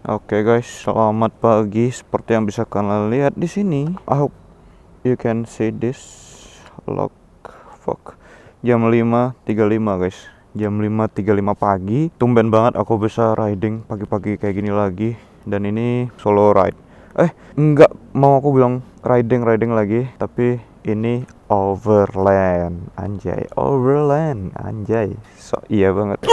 Oke guys, selamat pagi. Seperti yang bisa kalian lihat di sini. I hope you can see this log. Fuck. Jam 5.35 guys. Jam 5.35 pagi. Tumben banget aku bisa riding pagi-pagi kayak gini lagi. Dan ini solo ride. Enggak mau aku bilang riding lagi, tapi ini overland. Anjay, overland. Anjay. So iya banget.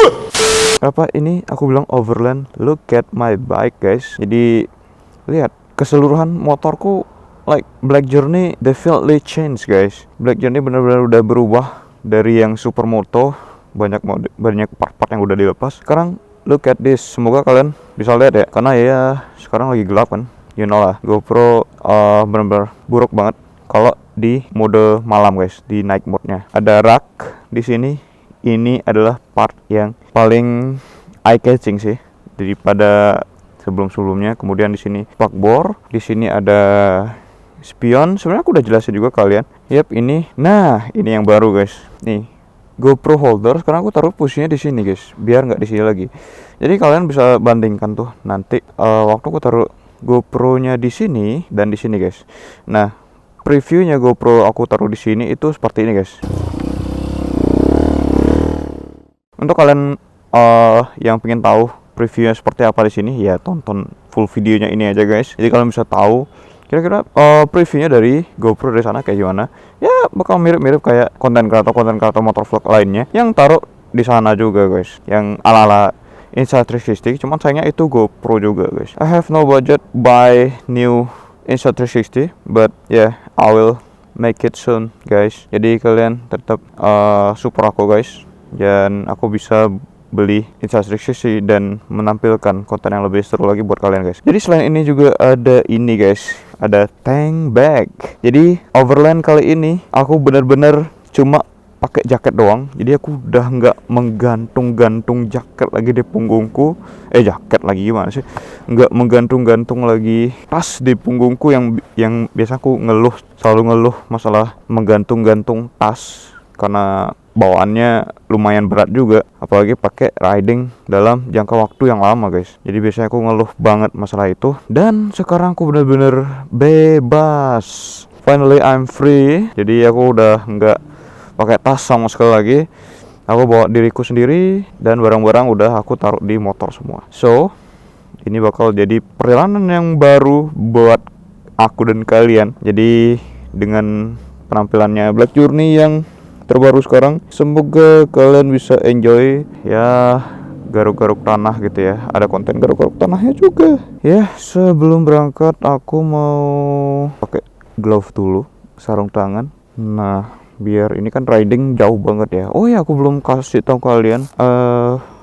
Apa ini aku bilang overland? Look at my bike guys. Jadi lihat keseluruhan motorku, like Black Journey definitely change guys. Black Journey benar-benar udah berubah dari yang supermoto, banyak part-part yang udah dilepas. Sekarang look at this. Semoga kalian bisa lihat ya, karena ya sekarang lagi gelap kan. You know lah, GoPro benar-benar buruk banget kalau di mode malam guys, di night mode-nya. Ada rak di sini. Ini adalah part yang paling eye catching sih daripada sebelum-sebelumnya. Kemudian di sini spakbor, di sini ada spion. Sebenarnya aku udah jelasin juga kalian. Yap, ini. Nah, ini yang baru guys. Nih, GoPro holder. Sekarang aku taruh posisinya di sini guys, biar nggak di sini lagi. Jadi kalian bisa bandingkan tuh nanti waktu aku taruh GoPro-nya di sini dan di sini guys. Nah, previewnya GoPro aku taruh di sini itu seperti ini guys. Untuk kalian yang pengen tahu previewnya seperti apa di sini, ya tonton full videonya ini aja guys. Jadi kalian bisa tahu kira-kira previewnya dari GoPro dari sana kayak gimana. Ya bakal mirip-mirip kayak konten kreator motovlog lainnya yang taruh di sana juga guys, yang ala-ala Insta360. Cuman sayangnya itu GoPro juga guys. I have no budget buy new Insta360, but yeah, I will make it soon guys. Jadi kalian tetap support aku guys, dan aku bisa beli Insta360 dan menampilkan konten yang lebih seru lagi buat kalian guys. Jadi selain ini juga ada ini guys, ada tank bag. Jadi overland kali ini aku bener-bener cuma pakai jaket doang. Jadi aku udah nggak menggantung-gantung jaket lagi di punggungku. Jaket lagi gimana sih? Nggak menggantung-gantung lagi tas di punggungku yang biasa aku selalu ngeluh masalah menggantung-gantung tas, karena bawaannya lumayan berat juga, apalagi pakai riding dalam jangka waktu yang lama guys. Jadi biasanya aku ngeluh banget masalah itu, dan sekarang aku bener-bener bebas. Finally I'm free. Jadi aku udah nggak pakai tas sama sekali lagi. Aku bawa diriku sendiri dan barang-barang udah aku taruh di motor semua. So ini bakal jadi perjalanan yang baru buat aku dan kalian. Jadi dengan penampilannya Black Journey yang terbaru sekarang, semoga kalian bisa enjoy ya, garuk-garuk tanah gitu ya. Ada konten garuk-garuk tanahnya juga ya. Sebelum berangkat aku mau pakai glove dulu, sarung tangan. Nah, biar ini kan riding jauh banget ya. Oh ya, aku belum kasih tahu kalian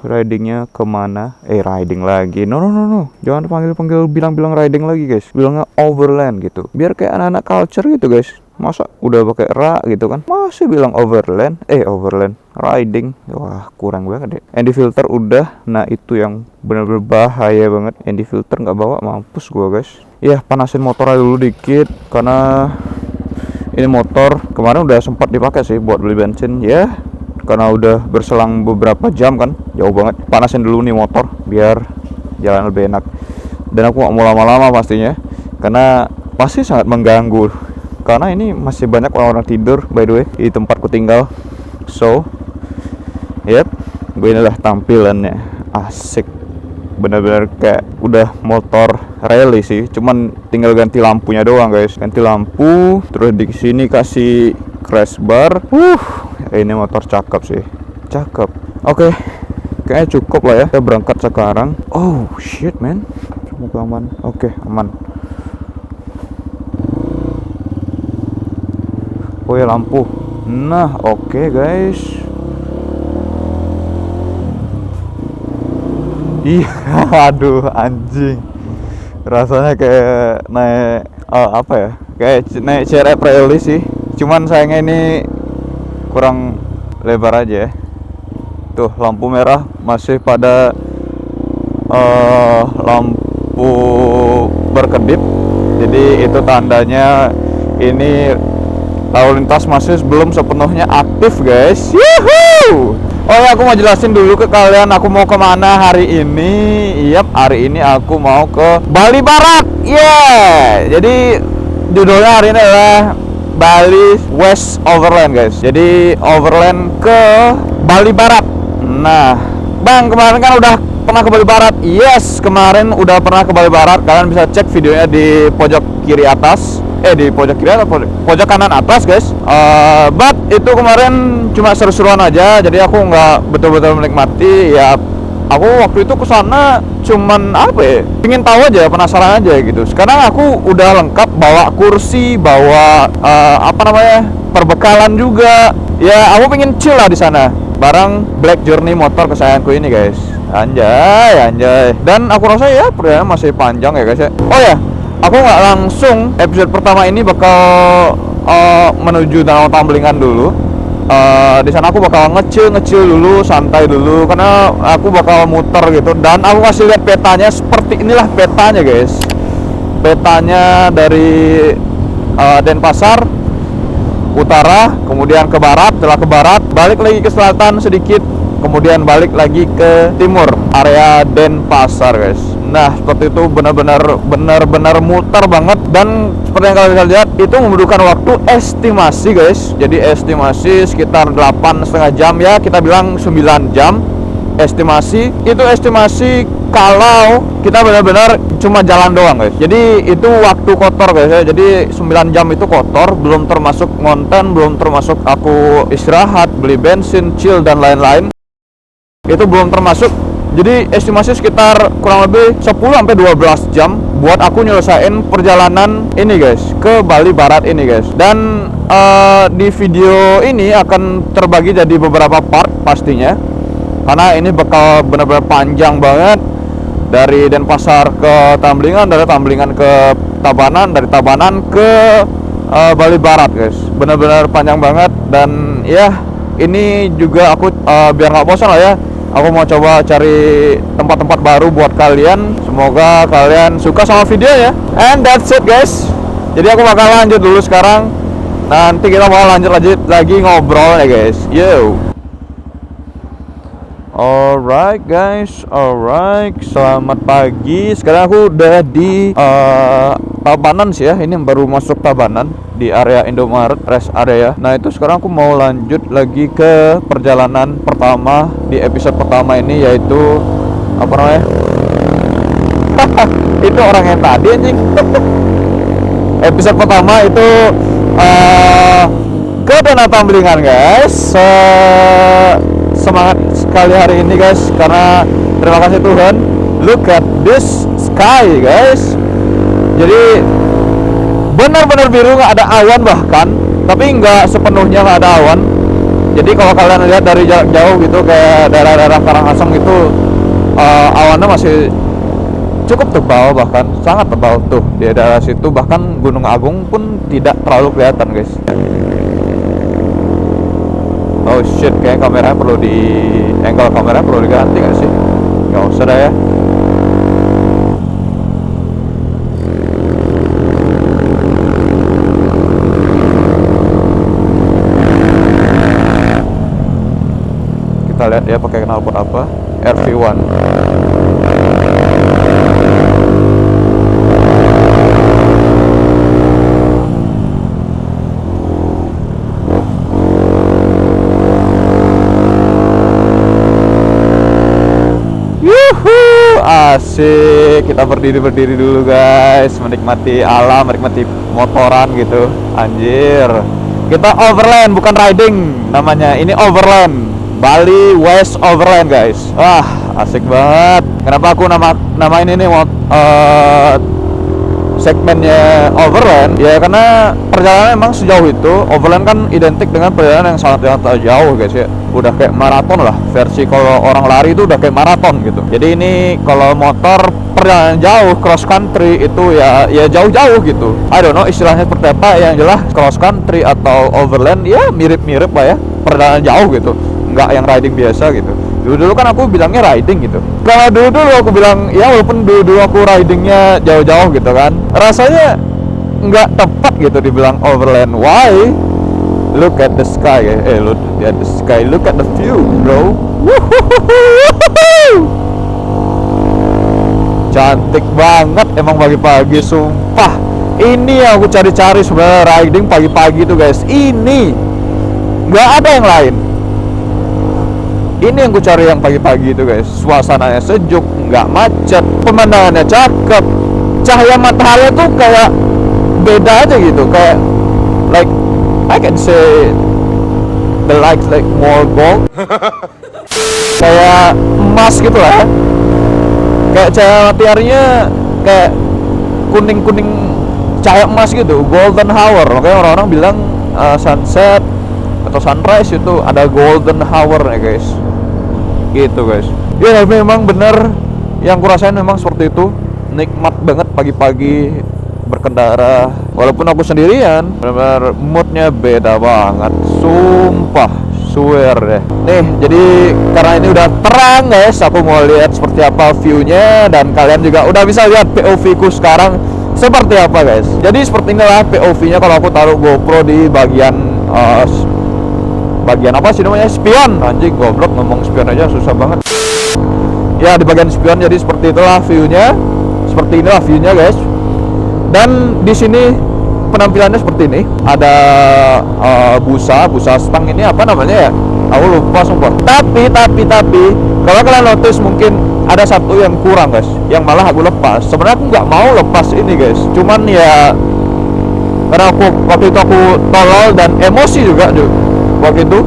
ridingnya kemana. Riding lagi, no, jangan bilang riding lagi guys, bilangnya overland gitu, biar kayak anak-anak culture gitu guys. Masa udah pakai ra gitu kan, masih bilang overland riding. Wah, kurang banget deh. Anti filter udah. Nah, itu yang benar-benar bahaya banget. Anti filter nggak bawa, mampus gua guys. Ya, panasin motornya dulu dikit, karena ini motor kemarin udah sempat dipakai sih buat beli bensin ya, karena udah berselang beberapa jam kan, jauh banget. Panasin dulu nih motor biar jalan lebih enak. Dan aku gak mau lama-lama pastinya, karena pasti sangat mengganggu, karena ini masih banyak orang-orang tidur by the way di tempatku tinggal. So yep, beginilah tampilannya. Asik, bener-bener kayak udah motor rally sih, cuman tinggal ganti lampunya doang guys. Ganti lampu, terus di sini kasih crash bar. Ini motor cakep sih, cakep. Oke, kayaknya cukup lah ya, kita berangkat sekarang. Oh shit man, semoga aman. Oke, aman. Oh ya, lampu. Nah, oke guys. Iya, aduh anjing. Rasanya kayak naik apa ya? Kayak naik CRF rally sih. Cuman sayangnya ini kurang lebar aja ya. Tuh, lampu merah masih pada lampu berkedip. Jadi itu tandanya ini lalu lintas masih belum sepenuhnya aktif guys. Yuhuu! Oh ya, aku mau jelasin dulu ke kalian aku mau kemana hari ini. Yap, hari ini aku mau ke Bali Barat. Yeah, jadi judulnya hari ini adalah Bali West Overland guys. Jadi overland ke Bali Barat. Nah, Bang, kemarin kan udah pernah ke Bali Barat. Yes, kemarin udah pernah ke Bali Barat. Kalian bisa cek videonya di pojok kiri atas. Di pojok kiri atau pojok kanan atas guys. But itu kemarin cuma seru-seruan aja. Jadi aku nggak betul-betul menikmati. Ya, aku waktu itu kesana cuman apa ya? Pengen tahu aja, penasaran aja gitu. Sekarang aku udah lengkap, bawa kursi, bawa perbekalan juga. Ya, aku pengen chill lah di sana. Bareng Black Journey motor kesayanganku ini guys. Anjay. Dan aku rasa ya perjalanan masih panjang ya guys ya. Oh ya, aku nggak langsung episode pertama ini bakal menuju Danau Tambelingan dulu. Di sana aku bakal ngecil dulu, santai dulu, karena aku bakal muter gitu. Dan aku kasih lihat petanya, seperti inilah petanya guys. Petanya dari Denpasar utara, kemudian ke barat, setelah ke barat balik lagi ke selatan sedikit, kemudian balik lagi ke timur, area Denpasar guys. Nah, seperti itu, benar-benar muter banget. Dan seperti yang kalian bisa lihat, itu membutuhkan waktu estimasi guys. Jadi estimasi sekitar 8,5 jam ya, kita bilang 9 jam. Estimasi kalau kita benar-benar cuma jalan doang guys. Jadi itu waktu kotor guys ya. Jadi 9 jam itu kotor, belum termasuk ngonten, belum termasuk aku istirahat, beli bensin, chill dan lain-lain. Itu belum termasuk. Jadi estimasi sekitar kurang lebih 10-12 jam buat aku nyelesain perjalanan ini guys, ke Bali Barat ini guys. Dan di video ini akan terbagi jadi beberapa part pastinya, karena ini bakal benar-benar panjang banget. Dari Denpasar ke Tambelingan, dari Tambelingan ke Tabanan, dari Tabanan ke Bali Barat guys. Benar-benar panjang banget. Dan ya, ini juga aku biar nggak bosan lah ya, aku mau coba cari tempat-tempat baru buat kalian. Semoga kalian suka sama videonya. And that's it guys. Jadi aku bakal lanjut dulu sekarang. Nanti kita bakal lanjut lagi ngobrol ya guys. Yo. Alright guys, selamat pagi. Sekarang aku udah di Tabanan sih ya. Ini baru masuk Tabanan, di area Indomaret rest area. Nah, itu sekarang aku mau lanjut lagi ke perjalanan pertama di episode pertama ini, yaitu apa namanya? Itu orang yang tadi anjing. Episode pertama itu ke Danau Tambelingan guys. Semangat sekali hari ini guys, karena terima kasih Tuhan, look at this sky guys. Jadi benar-benar biru, nggak ada awan bahkan, tapi nggak sepenuhnya nggak ada awan. Jadi kalau kalian lihat dari jarak jauh gitu, kayak daerah-daerah Karangasem itu, awannya masih cukup tebal, bahkan sangat tebal tuh di daerah situ. Bahkan Gunung Agung pun tidak terlalu kelihatan guys. Oh shit, kayak kameranya perlu angle kameranya perlu diganti nggak sih? Nggak usah dah ya. Kita lihat ya pakai knalpot apa, RV1. Asik, kita berdiri dulu guys, menikmati alam, menikmati motoran gitu. Anjir, kita overland bukan riding namanya, ini overland, Bali West Overland guys. Wah, asik banget. Kenapa aku namain ini segmennya overland? Ya karena perjalanan emang sejauh itu. Overland kan identik dengan perjalanan yang sangat jauh guys ya. Udah kayak maraton lah, versi kalau orang lari itu udah kayak maraton gitu. Jadi ini kalau motor perjalanan jauh, cross country itu ya jauh-jauh gitu. I don't know istilahnya seperti apa, yang jelas cross country atau overland ya mirip-mirip lah ya, perjalanan jauh gitu, nggak yang riding biasa gitu. Dulu kan aku bilangnya riding gitu. Kalau dulu aku bilang ya, walaupun dulu aku ridingnya jauh-jauh gitu kan, rasanya nggak tepat gitu dibilang overland. Why? Look at the sky, look at the sky, look at the view, bro. Cantik banget emang pagi-pagi, sumpah. Ini yang aku cari-cari sebenarnya, riding pagi-pagi tuh guys. Ini nggak ada yang lain. Ini yang ku cari yang pagi-pagi itu guys. Suasananya sejuk, nggak macet, pemandangannya cakep, cahaya matahari tuh kayak beda aja gitu, kayak like I can say the lights like more gold. Kayak emas gitu lah. Kayak cahaya mataharinya kayak kuning-kuning, cahaya emas gitu, golden hour. Makanya orang-orang bilang sunset atau sunrise itu ada golden hour ya guys. Gitu guys. Ya memang bener yang kurasain memang seperti itu. Nikmat banget pagi-pagi berkendara. Walaupun aku sendirian, benar-benar moodnya beda banget. Sumpah, swear deh. Nih, jadi karena ini udah terang guys, aku mau lihat seperti apa view-nya. Dan kalian juga udah bisa lihat POV ku sekarang seperti apa guys. Jadi seperti inilah POV-nya kalau aku taruh GoPro di bagian bagian apa sih namanya, spion. Anjing, goblok, ngomong spion aja susah banget. Ya, di bagian spion. Jadi seperti itulah view-nya. Seperti inilah view-nya guys. Dan di sini penampilannya seperti ini. Ada busa stang, ini apa namanya ya? Aku lupa sumpah. Tapi kalau kalian notice mungkin ada satu yang kurang guys, yang malah aku lepas. Sebenarnya aku nggak mau lepas ini guys. Cuman ya karena waktu itu aku tolol dan emosi juga waktu itu.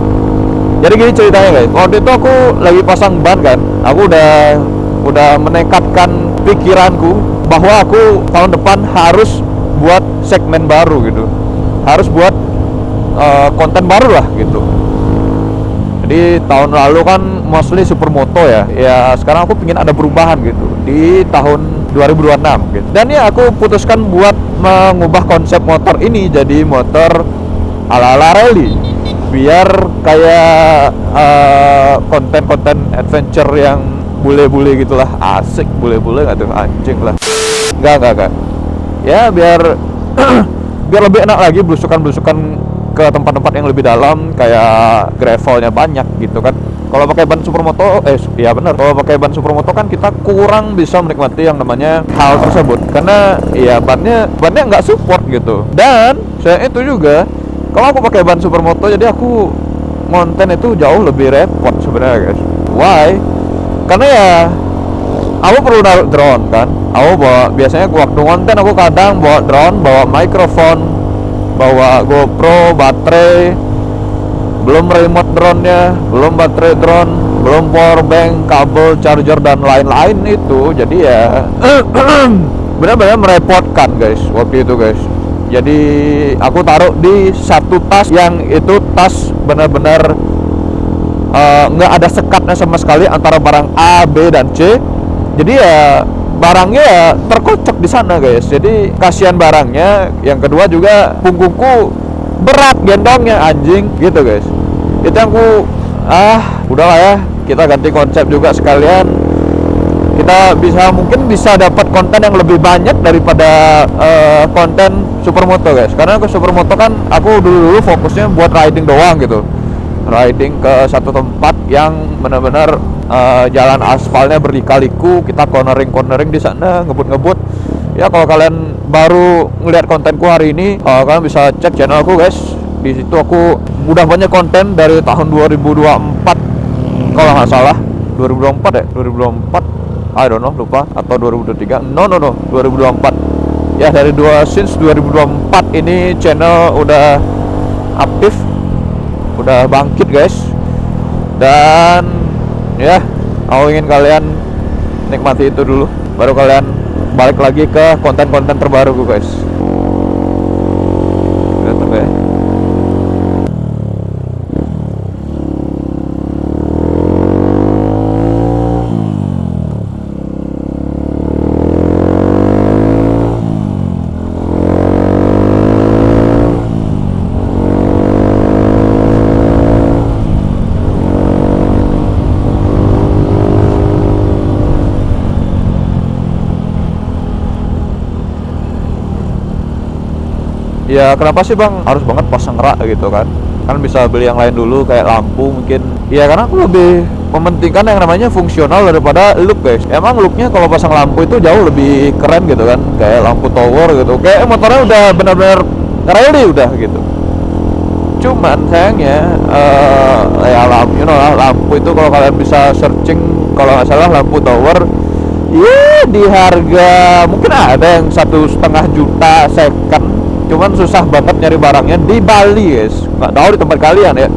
Jadi gini ceritanya guys. Waktu itu aku lagi pasang ban kan. Aku udah menekatkan pikiranku bahwa aku tahun depan harus buat segmen baru gitu, harus buat konten baru lah gitu. Jadi tahun lalu kan mostly supermoto ya sekarang aku pengen ada perubahan gitu di tahun 2026 gitu. Dan ya aku putuskan buat mengubah konsep motor ini jadi motor ala-ala rally, biar kayak konten-konten adventure yang bule-bule gitulah. Asik, bule-bule nggak tuh, anjing lah. Enggak. Ya biar biar lebih enak lagi belusukan ke tempat-tempat yang lebih dalam, kayak gravelnya banyak gitu kan. Kalau pakai ban supermoto, ya benar. Kalau pakai ban supermoto kan kita kurang bisa menikmati yang namanya hal tersebut karena ya bannya nggak support gitu. Dan saya itu juga kalau aku pakai ban supermoto, jadi aku konten itu jauh lebih repot sebenarnya guys. Why? Karena ya aku perlu naruh drone kan. Aku biasanya waktu konten aku kadang bawa drone, bawa mikrofon, bawa GoPro, baterai, belum remote drone-nya, belum baterai drone, belum power bank, kabel, charger dan lain-lain itu. Jadi ya benar-benar merepotkan guys waktu itu guys. Jadi aku taruh di satu tas yang itu tas benar-benar nggak ada sekatnya sama sekali antara barang A, B dan C. Jadi ya barangnya ya terkocok di sana guys. Jadi kasihan barangnya. Yang kedua juga punggungku berat gendongnya, anjing gitu guys. Itu yang aku udahlah ya, kita ganti konsep juga sekalian. Kita mungkin bisa dapat konten yang lebih banyak daripada konten supermoto guys. Karena ke supermoto kan aku dulu fokusnya buat riding doang gitu, riding ke satu tempat yang benar-benar jalan aspalnya berliku-liku, kita cornering di sana, ngebut. Ya kalau kalian baru ngeliat kontenku hari ini, kalian bisa cek channelku guys. Di situ aku udah banyak konten dari tahun 2024 kalau nggak salah. 2024 ya? 2024 I don't know, lupa. Atau 2023? No 2024. Ya dari since 2024 ini channel udah aktif, udah bangkit guys. Dan ya aku ingin kalian nikmati itu dulu, baru kalian balik lagi ke konten-konten terbaru gue guys. Datang ya. Ya kenapa sih bang harus banget pasang rak gitu kan? kan bisa beli yang lain dulu kayak lampu mungkin ya, karena aku lebih mementingkan yang namanya fungsional daripada look guys. Emang looknya kalau pasang lampu itu jauh lebih keren gitu kan, kayak lampu tower gitu, kayak motornya udah benar-benar ready udah gitu. Cuman sayangnya ya lampu, lampu itu kalau kalian bisa searching, kalau nggak salah lampu tower ya di harga mungkin ada yang 1,5 juta second, cuman susah banget nyari barangnya di Bali guys, nggak tahu di tempat kalian ya.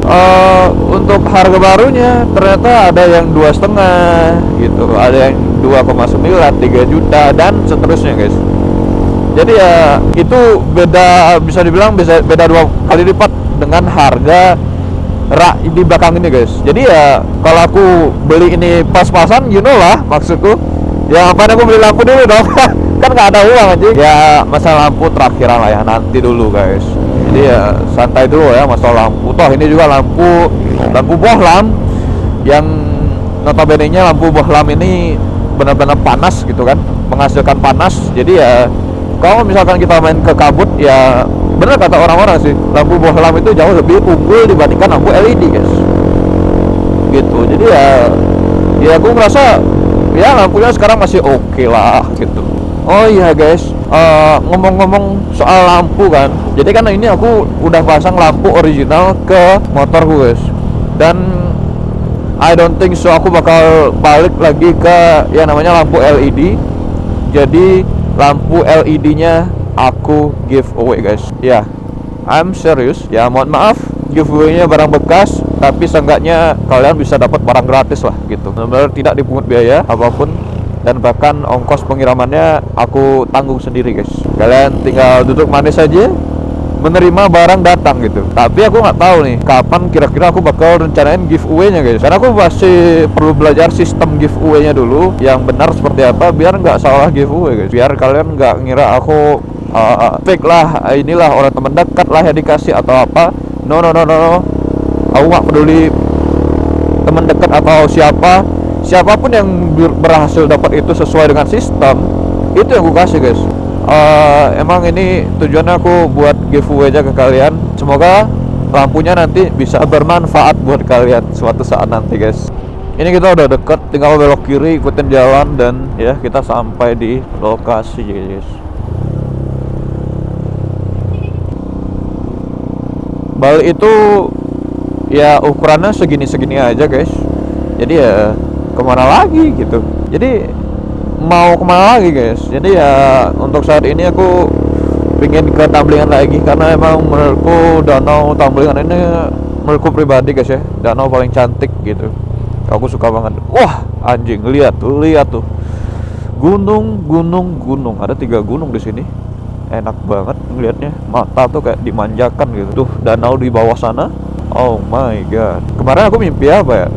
Untuk harga barunya ternyata ada yang 2,5 gitu, ada yang 2,9, 3 juta dan seterusnya guys. Jadi ya itu beda, bisa dibilang bisa beda 2 kali lipat dengan harga rak di belakang ini guys. Jadi ya kalau aku beli ini pas-pasan, lah maksudku ya, apa aku beli lampu dulu dong. Kan nggak ada uang aja ya, masalah lampu terakhiran lah ya, nanti dulu guys. Jadi ya santai dulu ya masalah lampu. Toh ini juga lampu bohlam yang notabene nya lampu bohlam ini benar-benar panas gitu kan, menghasilkan panas. Jadi ya kalau misalkan kita main ke kabut ya, benar kata orang-orang sih, lampu bohlam itu jauh lebih unggul dibandingkan lampu LED guys gitu. Jadi ya aku ngerasa ya lampunya sekarang masih oke lah gitu. Oh iya guys, ngomong-ngomong soal lampu kan, jadi kan ini aku udah pasang lampu original ke motorku guys, dan I don't think so aku bakal balik lagi ke yang namanya lampu LED. Jadi lampu LED nya aku giveaway guys ya, I'm serious ya, mohon maaf giveaway nya barang bekas, tapi seenggaknya kalian bisa dapat barang gratis lah gitu, benar-benar tidak dipungut biaya apapun, dan bahkan ongkos pengirimannya aku tanggung sendiri guys. Kalian tinggal duduk manis saja menerima barang datang gitu. Tapi aku nggak tahu nih kapan kira-kira aku bakal rencanain giveaway-nya guys, karena aku masih perlu belajar sistem giveaway-nya dulu yang benar seperti apa, biar nggak salah giveaway guys, biar kalian nggak ngira aku fake lah, inilah orang teman dekat lah yang dikasih atau apa. No, aku nggak peduli teman dekat atau siapapun yang berhasil dapat itu sesuai dengan sistem, itu yang aku kasih guys. Emang ini tujuannya aku buat giveaway aja ke kalian. Semoga lampunya nanti bisa bermanfaat buat kalian suatu saat nanti guys. Ini kita udah deket, tinggal belok kiri, ikutin jalan, dan ya kita sampai di lokasi guys. Bali itu ya ukurannya segini-segini aja guys. Jadi ya kemana lagi gitu. Jadi mau kemana lagi guys. Jadi ya untuk saat ini aku pengen ke Tambelingan lagi, karena emang menurutku danau Tambelingan ini, menurutku pribadi guys ya, danau paling cantik gitu. Aku suka banget. Wah anjing, lihat tuh gunung. Ada 3 gunung di sini. Enak banget ngelihatnya, mata tuh kayak dimanjakan gitu. Tuh danau di bawah sana. Oh my god, kemarin aku mimpi apa ya?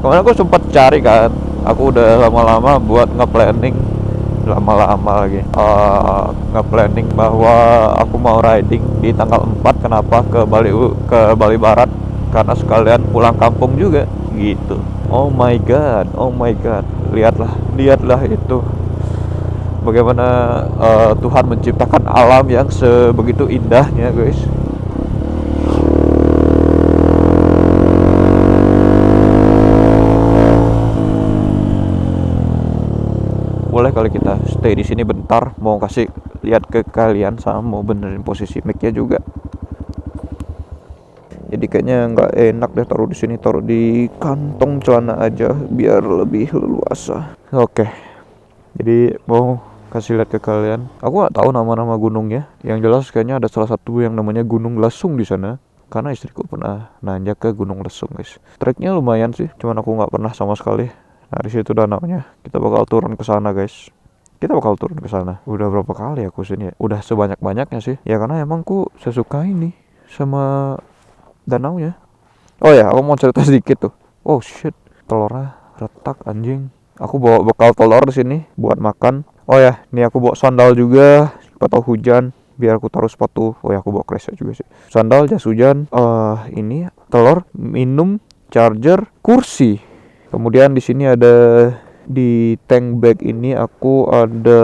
Kemarin aku sempat cari kan, aku udah lama-lama buat nge-planning, nge-planning bahwa aku mau riding di tanggal 4. Kenapa ke Bali Barat? Karena sekalian pulang kampung juga gitu. Oh my god, lihatlah itu, bagaimana Tuhan menciptakan alam yang sebegitu indahnya guys. Boleh kali kita stay di sini bentar, mau kasih lihat ke kalian sama mau benerin posisi mic-nya juga. Jadi kayaknya nggak enak deh taruh di sini, taruh di kantong celana aja biar lebih leluasa. Oke. Jadi mau kasih lihat ke kalian. Aku nggak tahu nama-nama gunungnya. Yang jelas kayaknya ada salah satu yang namanya Gunung Lesung di sana. Karena istriku pernah nanjak ke Gunung Lesung guys. Treknya lumayan sih, cuman aku nggak pernah sama sekali. Nah di situ danaunya. Kita bakal turun ke sana guys. Udah berapa kali aku sini ya? Udah sebanyak-banyaknya sih. Ya karena emang ku sesuka ini sama danaunya. Oh ya, aku mau cerita sedikit tuh. Oh shit, telurnya retak anjing. Aku bawa bekal telur di sini buat makan. Oh ya, nih aku bawa sandal juga. Sepatu hujan biar aku taruh sepatu. Oh ya, aku bawa kresek juga sih. Sandal, jas hujan. Ini telur, minum, charger, kursi. Kemudian di sini ada, di tank bag ini aku ada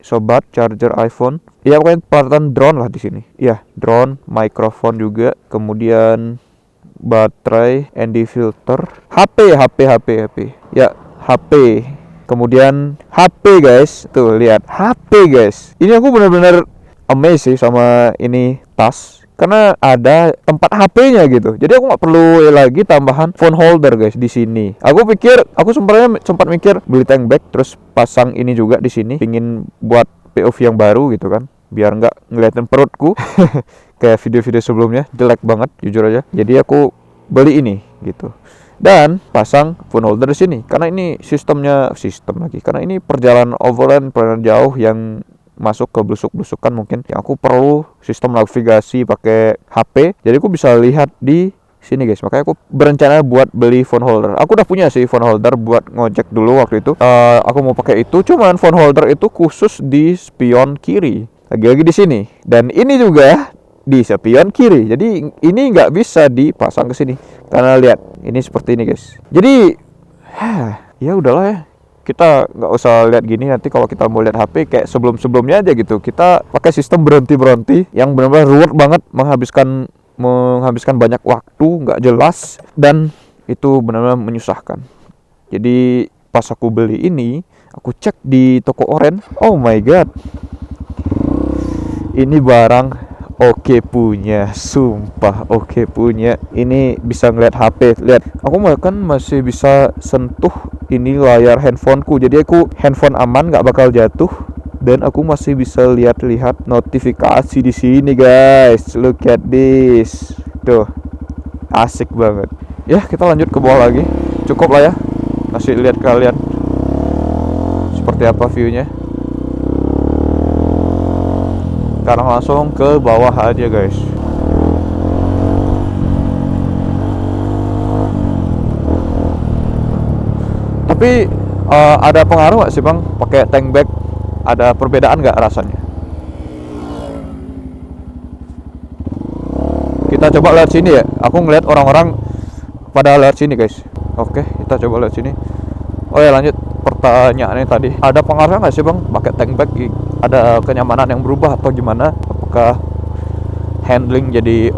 sobat, charger iPhone. Ya pokoknya peralatan drone lah di sini. Ya, drone, mikrofon juga, kemudian baterai, ND filter, HP. Ya, HP. Kemudian HP guys, tuh lihat HP guys. Ini aku benar-benar amazed sih sama ini tas, karena ada tempat HP-nya gitu. Jadi aku nggak perlu lagi tambahan phone holder guys di sini. Aku sempat mikir beli tank bag terus pasang ini juga di sini, pingin buat POV yang baru gitu kan, biar nggak ngeliatin perutku kayak video-video sebelumnya, jelek banget jujur aja. Jadi aku beli ini gitu dan pasang phone holder di sini karena ini sistem lagi, karena ini perjalanan overland, perjalanan jauh yang masuk ke blusuk-blusukan mungkin yang aku perlu sistem navigasi pakai HP, jadi aku bisa lihat di sini guys. Makanya aku berencana buat beli phone holder. Aku udah punya sih phone holder buat ngojek dulu waktu itu. Aku mau pakai itu, cuman phone holder itu khusus di spion kiri, lagi-lagi di sini, dan ini juga di spion kiri. Jadi ini nggak bisa dipasang ke sini karena lihat ini seperti ini guys. Jadi ya udahlah ya, kita nggak usah lihat gini. Nanti kalau kita mau lihat HP kayak sebelumnya aja gitu, kita pakai sistem berhenti yang benar-benar ruwet banget, menghabiskan banyak waktu, nggak jelas, dan itu benar-benar menyusahkan. Jadi pas aku beli ini, aku cek di toko oren, oh my god, ini barang oke punya, sumpah oke punya. Ini bisa ngeliat HP, lihat. Aku bahkan masih bisa sentuh ini layar handphoneku. Jadi aku handphone aman, nggak bakal jatuh. Dan aku masih bisa lihat notifikasi di sini guys. Look at this. Tuh, asik banget. Ya kita lanjut ke bawah lagi. Cukup lah ya, kasih lihat kalian seperti apa viewnya. Sekarang langsung ke bawah aja guys. Tapi ada pengaruh gak sih bang pakai tank bag? Ada perbedaan gak rasanya? Kita coba lihat sini ya. Aku ngeliat orang-orang pada lihat sini guys. Oke, kita coba lihat sini. Oh ya, lanjut pertanyaannya tadi. Ada pengaruh gak sih bang pakai tank bag? Ada kenyamanan yang berubah atau gimana? Apakah handling jadi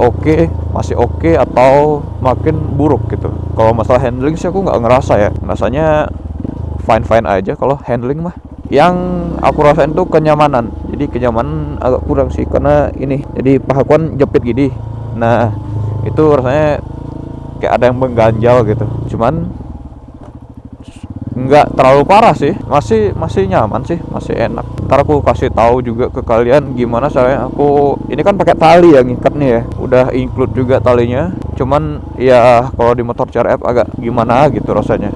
masih oke, atau makin buruk gitu? Kalau masalah handling sih aku nggak ngerasa ya, rasanya fine aja kalau handling mah. Yang aku rasain tuh kenyamanan. Jadi kenyamanan agak kurang sih, karena ini jadi pahaku kan jepit gini. Nah itu rasanya kayak ada yang mengganjal gitu. Cuman nggak terlalu parah sih, masih nyaman sih, masih enak. Ntar aku kasih tahu juga ke kalian gimana caranya. Aku ini kan pakai tali yang ngikat nih ya, udah include juga talinya. Cuman ya kalau di motor CRF agak gimana gitu rasanya.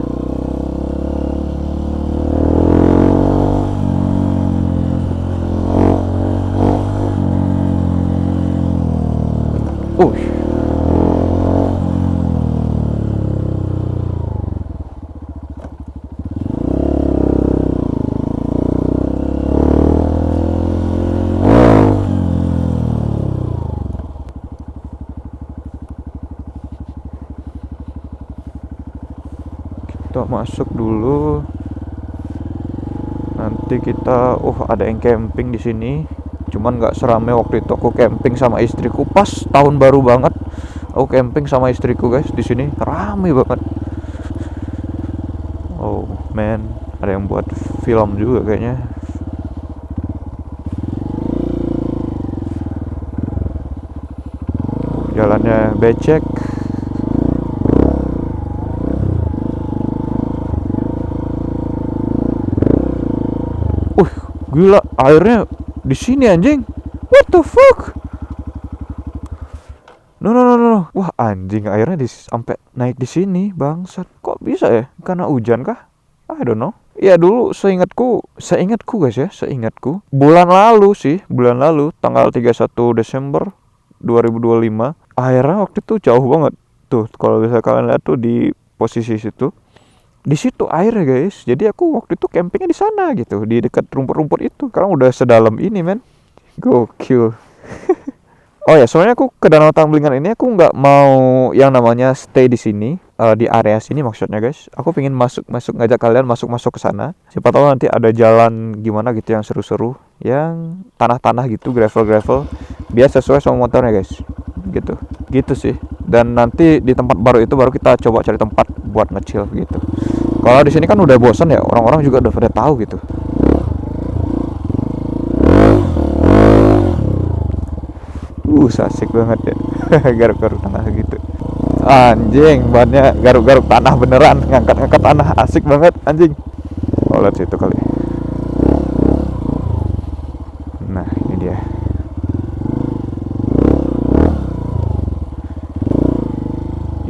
Kita masuk dulu. Nanti kita ada yang camping di sini. Cuman nggak seramai waktu itu aku camping sama istriku pas tahun baru banget. Aku camping sama istriku guys di sini, ramai banget. Oh man, ada yang buat film juga kayaknya. Jalannya becek. Gila, airnya di sini anjing. What the fuck? No. Wah anjing, airnya sampai naik di sini, bangsat. Kok bisa ya? Karena hujan kah? I don't know. Ya dulu seingatku guys ya, seingatku bulan lalu tanggal 31 Desember 2025, airnya waktu itu jauh banget. Tuh, kalau bisa kalian lihat tuh di posisi situ. Di situ airnya guys. Jadi aku waktu itu campingnya di sana gitu, di dekat rumput-rumput itu. Sekarang udah sedalam ini men. Gokil. Oh ya, soalnya aku ke Danau Tamblingan ini aku nggak mau yang namanya stay di sini, di area sini maksudnya guys. Aku pengen masuk ngajak kalian masuk ke sana. Siapa tahu nanti ada jalan gimana gitu yang seru-seru, yang tanah-tanah gitu, gravel-gravel, biar sesuai sama motornya guys. Gitu, gitu sih. Dan nanti di tempat baru itu baru kita coba cari tempat buat nge-chill gitu. Kalau di sini kan udah bosan ya, orang-orang juga udah pada tahu gitu. Asik banget ya. Garuk-garuk tanah gitu. Anjing, bannya garuk-garuk tanah beneran, ngangkat-ngangkat tanah, asik banget anjing. Oh, lihat situ kali. Nah, ini dia.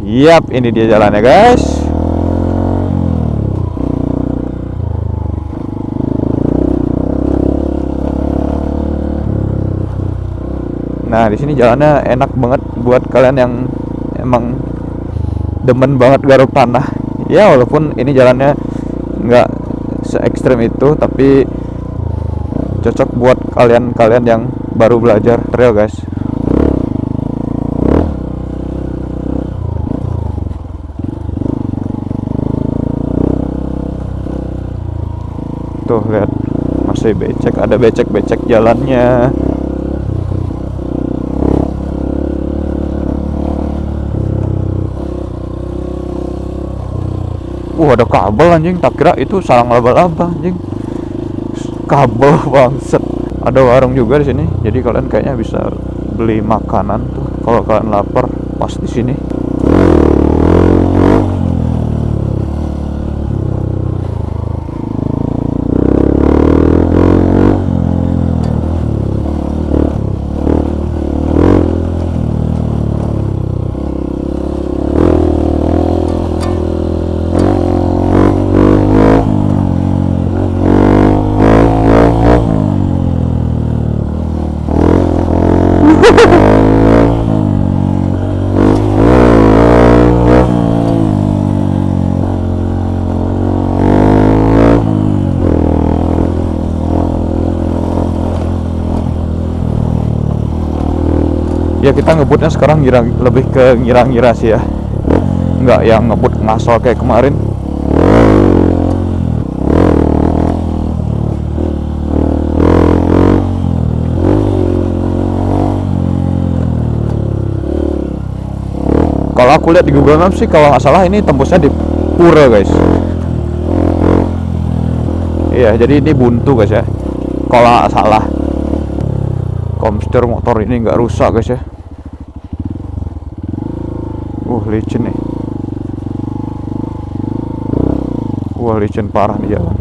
Yap, ini dia jalannya, guys. Nah, di sini jalannya enak banget buat kalian yang emang demen banget garuk tanah. Ya, walaupun ini jalannya nggak se ekstrem itu, tapi cocok buat kalian-kalian yang baru belajar trail guys. Tuh lihat, masih becek, ada becek-becek jalannya. Ada kabel anjing, tak kira itu sarang laba-laba anjing. Kabel bangset. Ada warung juga di sini, jadi kalian kayaknya bisa beli makanan tuh kalau kalian lapar pas di sini. Ya kita ngebutnya sekarang lebih ke ngira-ngira sih ya, nggak yang ngebut ngasal kayak kemarin. Kalau aku lihat di Google Maps sih, kalau nggak salah ini tembusnya di Pura guys. Iya, jadi ini buntu guys ya, kalau nggak salah. Komster motor ini nggak rusak guys ya. Licin nih. Licin parah nih jalan.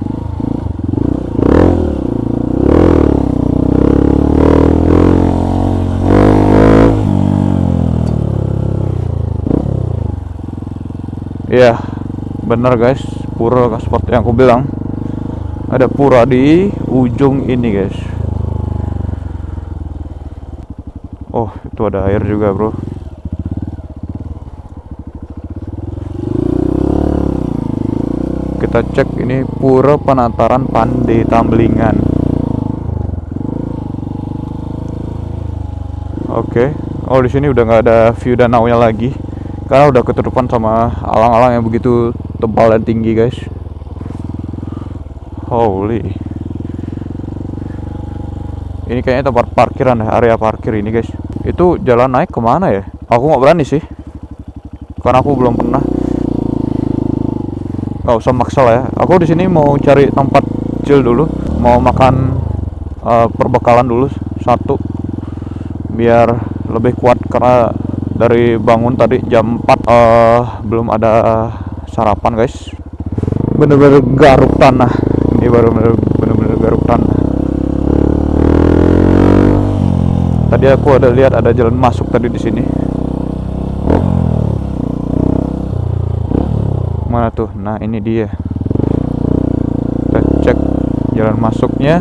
Iya, bener guys, pura seperti yang aku bilang. Ada pura di ujung ini guys. Oh, itu ada air juga bro. Kita cek ini Pura Penataran Pande Tamblingan. Oke. Oh, di sini udah nggak ada view danaunya lagi, karena udah ketutupan sama alang-alang yang begitu tebal dan tinggi guys. Holy. Ini kayaknya tempat parkiran ya, area parkir ini guys. Itu jalan naik kemana ya? Aku nggak berani sih, karena aku belum pernah. Nggak usah maksa lah ya. Aku di sini mau cari tempat chill dulu, mau makan perbekalan dulu satu, biar lebih kuat, karena dari bangun tadi jam 4 belum ada sarapan guys. Bener-bener garuk tanah. Ini baru bener-bener garuk tanah. Tadi aku ada lihat ada jalan masuk tadi di sini. Mana tuh? Nah, ini dia. Kita cek jalan masuknya.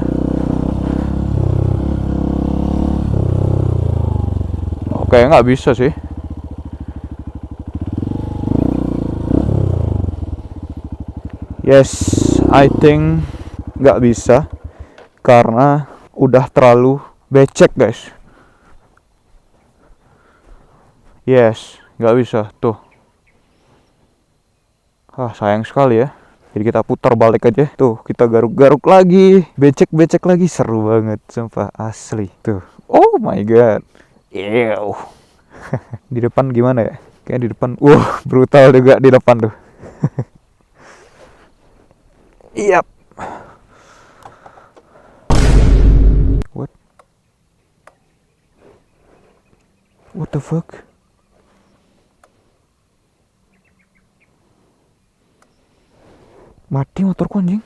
Oke, nggak bisa sih. Yes, I think nggak bisa, karena udah terlalu becek guys. Yes, nggak bisa tuh. Sayang sekali ya. Jadi kita putar balik aja. Tuh, kita garuk-garuk lagi, becek-becek lagi, seru banget, sumpah asli. Tuh, oh my god. Ew. Di depan gimana ya? Kayak di depan, brutal juga di depan tuh. Yap. What? What the fuck? Mati motorku anjing.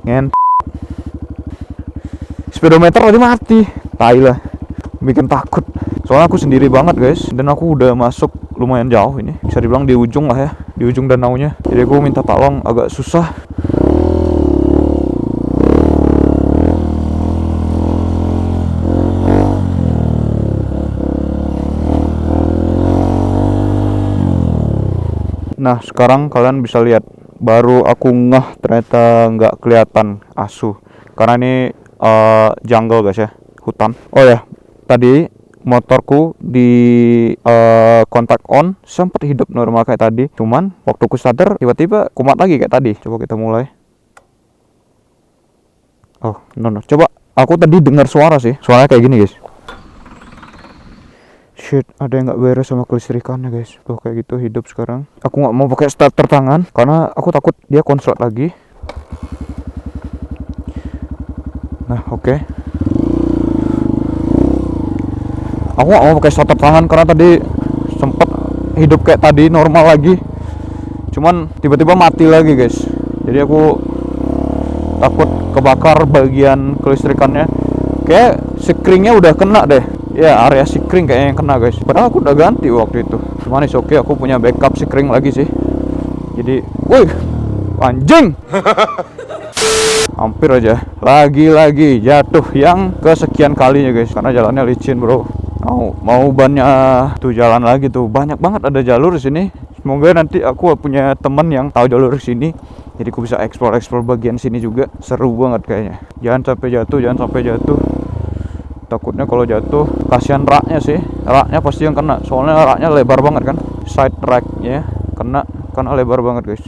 Ngen. Speedometer tadi mati. Tai lah. Bikin takut. Soalnya aku sendiri banget guys. Dan aku udah masuk lumayan jauh ini. Bisa dibilang di ujung lah ya. Di ujung danaunya. Jadi aku minta tolong agak susah. Nah sekarang kalian bisa lihat, baru aku ngeh ternyata nggak kelihatan asu karena ini jungle guys ya, hutan. Oh ya, tadi motorku di kontak on sempat hidup normal kayak tadi, cuman waktu aku sadar tiba-tiba kumat lagi kayak tadi. Coba kita mulai. Oh no, coba aku tadi dengar suara sih, suaranya kayak gini guys. Shit, ada yang nggak beres sama kelistrikannya guys. Tuh kayak gitu hidup sekarang. Aku nggak mau pakai starter tangan karena aku takut dia konslet lagi. Nah oke. Aku nggak mau pakai starter tangan karena tadi sempet hidup kayak tadi normal lagi. Cuman tiba-tiba mati lagi guys. Jadi aku takut kebakar bagian kelistrikannya. Kayak screennya udah kena deh. Ya area sikring kayaknya yang kena guys. Padahal aku udah ganti waktu itu. Cuman oke, aku punya backup sikring lagi sih. Jadi, woi, anjing. Hampir aja. Lagi-lagi jatuh yang kesekian kalinya guys. Karena jalannya licin bro. Mau bannya tuh jalan lagi tuh. Banyak banget ada jalur di sini. Semoga nanti aku punya temen yang tahu jalur sini. Jadi aku bisa explore bagian sini juga. Seru banget kayaknya. Jangan sampai jatuh. Takutnya kalau jatuh kasihan raknya sih, raknya pasti yang kena, soalnya raknya lebar banget kan, side racknya kena karena lebar banget guys.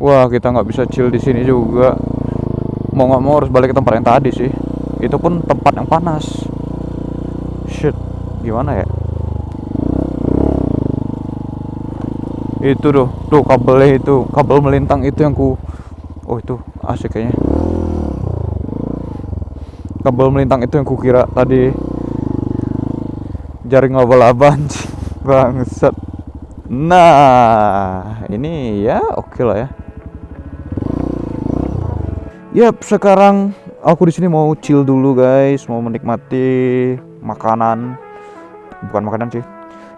Wah kita nggak bisa chill di sini juga, mau nggak mau harus balik ke tempat yang tadi sih, itu pun tempat yang panas. Shit, gimana ya? Itu tuh kabelnya, itu kabel melintang itu yang itu asik kayaknya. Kabel melintang itu yang kukira tadi jaring laba-laba bangsat. Nah ini ya oke lah ya. Yap, sekarang aku di sini mau chill dulu guys, mau menikmati makanan, bukan makanan sih,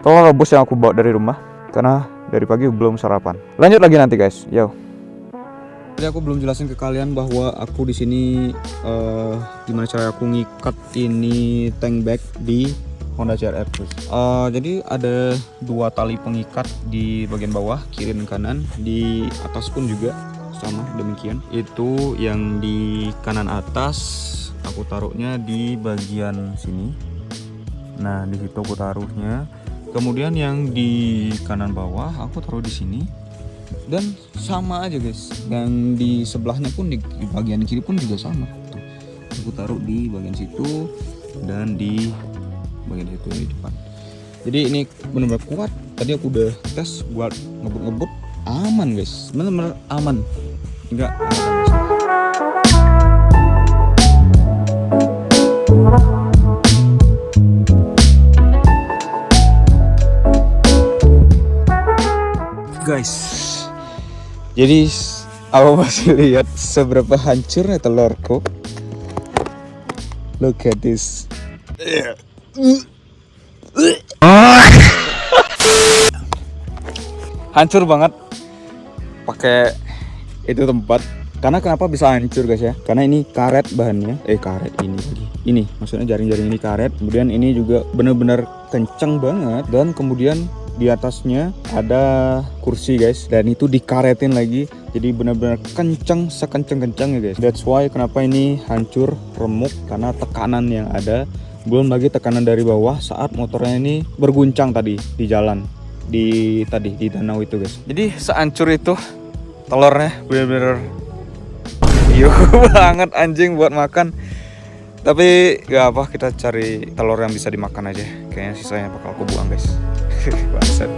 telur rebus yang aku bawa dari rumah karena dari pagi belum sarapan. Lanjut lagi nanti guys, yo. Jadi aku belum jelasin ke kalian bahwa aku di sini gimana cara aku ngikat ini tank bag di Honda CR-V Plus. Jadi ada 2 tali pengikat di bagian bawah, kiri dan kanan. Di atas pun juga sama demikian. Itu yang di kanan atas aku taruhnya di bagian sini. Nah di situ aku taruhnya. Kemudian yang di kanan bawah aku taruh di sini. Dan sama aja guys, yang di sebelahnya pun di bagian kiri pun juga sama tuh. Aku taruh di bagian situ dan di bagian situ di depan. Jadi ini benar-benar kuat. Tadi aku udah tes buat ngebut aman guys, benar-benar aman, enggak ada masalah. Guys, jadi aku masih lihat seberapa hancurnya telurku. Look at this. Hancur banget pakai itu tempat. Karena kenapa bisa hancur guys ya? Karena ini karet bahannya. Karet ini lagi. Ini maksudnya jaring-jaring ini karet. Kemudian ini juga benar-benar kencang banget. Dan kemudian di atasnya ada kursi guys, dan itu dikaretin lagi, jadi benar-benar kenceng, sekenceng-kenceng ya guys. That's why kenapa ini hancur remuk, karena tekanan yang ada, belum lagi tekanan dari bawah saat motornya ini berguncang tadi di jalan, di danau itu guys. Jadi sehancur itu telurnya, bener-bener banget anjing buat makan. Tapi gak apa, kita cari telur yang bisa dimakan aja. Kayaknya sisanya bakal aku buang guys. Bangsat.